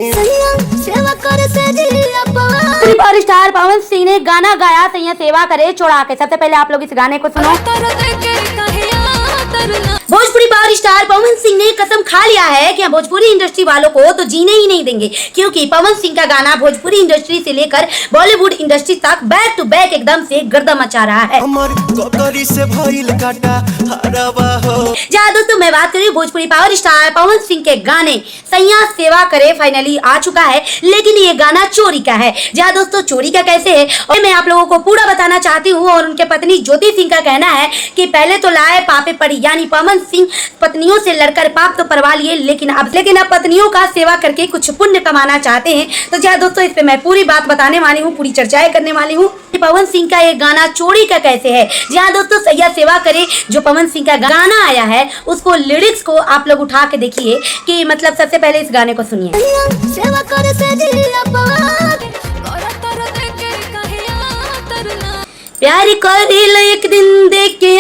Super star Pawan Singh ने गाना गाया सैया सेवा करे चौड़ा के। सबसे पहले आप लोग इस गाने को सुनो। भोजपुरी पावर स्टार पवन सिंह ने कसम खा लिया है कि भोजपुरी इंडस्ट्री वालों को तो जीने ही नहीं देंगे, क्योंकि पवन सिंह का गाना भोजपुरी इंडस्ट्री से लेकर बॉलीवुड इंडस्ट्री तक बैक टू बैक एकदम से गर्दा मचा रहा है। जहाँ दोस्तों मैं बात करी भोजपुरी पावर स्टार पवन सिंह के गाने सैया सेवा करे फाइनली आ चुका है, लेकिन ये गाना चोरी का है। जहाँ दोस्तों चोरी का कैसे है और मैं आप लोगों को पूरा बताना चाहती हूँ। और उनके पत्नी ज्योति सिंह का कहना है कि पहले तो लाए पापे पड़ी, यानी पवन सिंह पत्नियों से लड़कर पाप तो परवा लिए, लेकिन अब पत्नियों का सेवा करके कुछ पुण्य कमाना चाहते हैं। तो जहाँ दोस्तों इस पे मैं पूरी बात बताने वाली हूँ, पूरी चर्चाएं करने वाली हूँ। पवन सिंह का ये गाना चोरी का कैसे है। जहाँ दोस्तों सैया सेवा करे जो पवन सिंह का गाना आया है, उसको लिरिक्स को आप लोग उठा के देखिए कि मतलब सबसे पहले इस गाने को सुनिए। प्यार करेल एक दिन देखे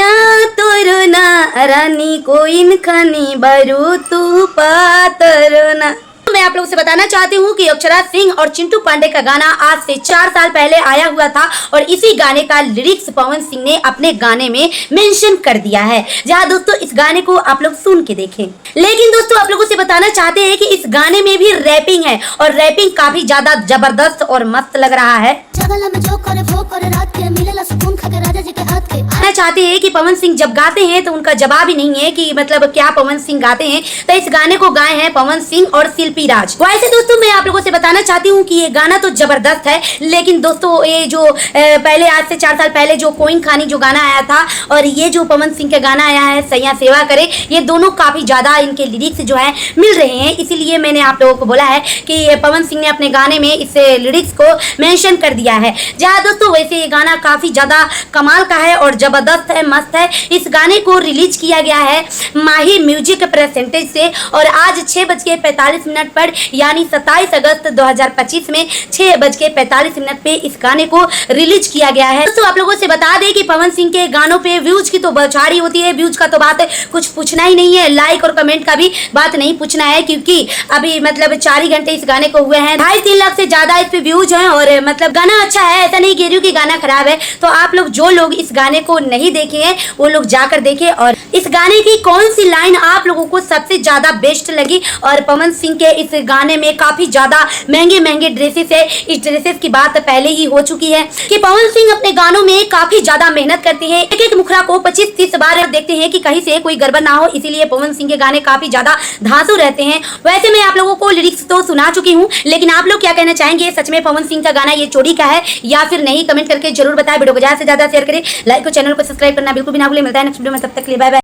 तोरना रानी कोइन खनी बरू तू पातरना। मैं आप लोगों से बताना चाहती हूँ कि अक्षरा सिंह और चिंटू पांडे का गाना आज से 4 साल पहले आया हुआ था और इसी गाने का लिरिक्स पवन सिंह ने अपने गाने में मेंशन कर दिया है। जहाँ दोस्तों इस गाने को आप लोग सुन के देखें। लेकिन दोस्तों आप लोगों से बताना चाहते हैं कि इस गाने में भी रैपिंग है और रैपिंग काफी ज्यादा जबरदस्त और मस्त लग रहा है। चाहते हैं कि पवन सिंह जब गाते हैं तो उनका जवाब ही नहीं है कि मतलब क्या पवन सिंह गाते हैं। तो इस गाने को गाए हैं पवन सिंह और शिल्पी राज। वैसे दोस्तों मैं आप लोगों से बताना चाहती हूँ कि ये गाना तो जबरदस्त है, लेकिन दोस्तों ये जो पहले आज से 4 साल पहले जो कोइन खानी जो गाना आया था और ये जो पवन सिंह का गाना आया है सैया सेवा करे, ये दोनों काफी ज्यादा इनके लिरिक्स जो है मिल रहे हैं। इसीलिए मैंने आप लोगों को बोला है कि पवन सिंह ने अपने गाने में इस लिरिक्स को मेंशन कर दिया है। जहाँ दोस्तों वैसे ये गाना काफी ज्यादा कमाल का है और जबरदस्त है, मस्त है। इस गाने को रिलीज किया गया है माही म्यूजिक परसेंटेज से और आज 6:45 पर यानी 27 अगस्त 2025 में 6:45 पे इस गाने को रिलीज किया गया है। दोस्तों आप लोगों से बता दें कि पवन सिंह के गानों पे व्यूज की तो बौछारी होती है, व्यूज का तो बात कुछ पूछना ही नहीं है, लाइक और कमेंट का भी बात नहीं पूछना है, क्योंकि अभी मतलब 4 ही घंटे इस गाने को हुए हैं, 2.5-3 लाख से ज्यादा इस पे व्यूज हैं। और मतलब गाना अच्छा है, ऐसा नहीं कह रही हूँ कि गाना खराब है। तो आप लोग जो लोग इस गाने को नहीं देखे हैं वो लोग जाकर देखें। और इस गाने की कौन सी लाइन आप लोगों को सबसे ज्यादा बेस्ट लगी। और पवन सिंह के इस गाने में काफी ज्यादा महंगे ड्रेसेस है। इस ड्रेसेस की बात पहले ही हो चुकी है कि पवन सिंह अपने गानों में काफी ज्यादा मेहनत करते हैं, एक मुखड़ा को 25-30 बार देखते हैं कि कहीं से कोई गड़बड़ ना हो, इसीलिए पवन सिंह के गाने काफी ज्यादा धांसू रहते हैं। वैसे मैं आप लोगों को लिरिक्स तो सुना चुकी हूँ, लेकिन आप लोग क्या कहना चाहेंगे, सच में पवन सिंह का गाना ये चोरी का है या फिर नहीं, कमेंट करके जरूर बताएं। वीडियो को ज्यादा से ज्यादा शेयर करें, लाइक और चैनल को सब्सक्राइब करना बिल्कुल भी ना भूलें। मिलता है नेक्स्ट वीडियो में, तब तक के लिए बाय बाय।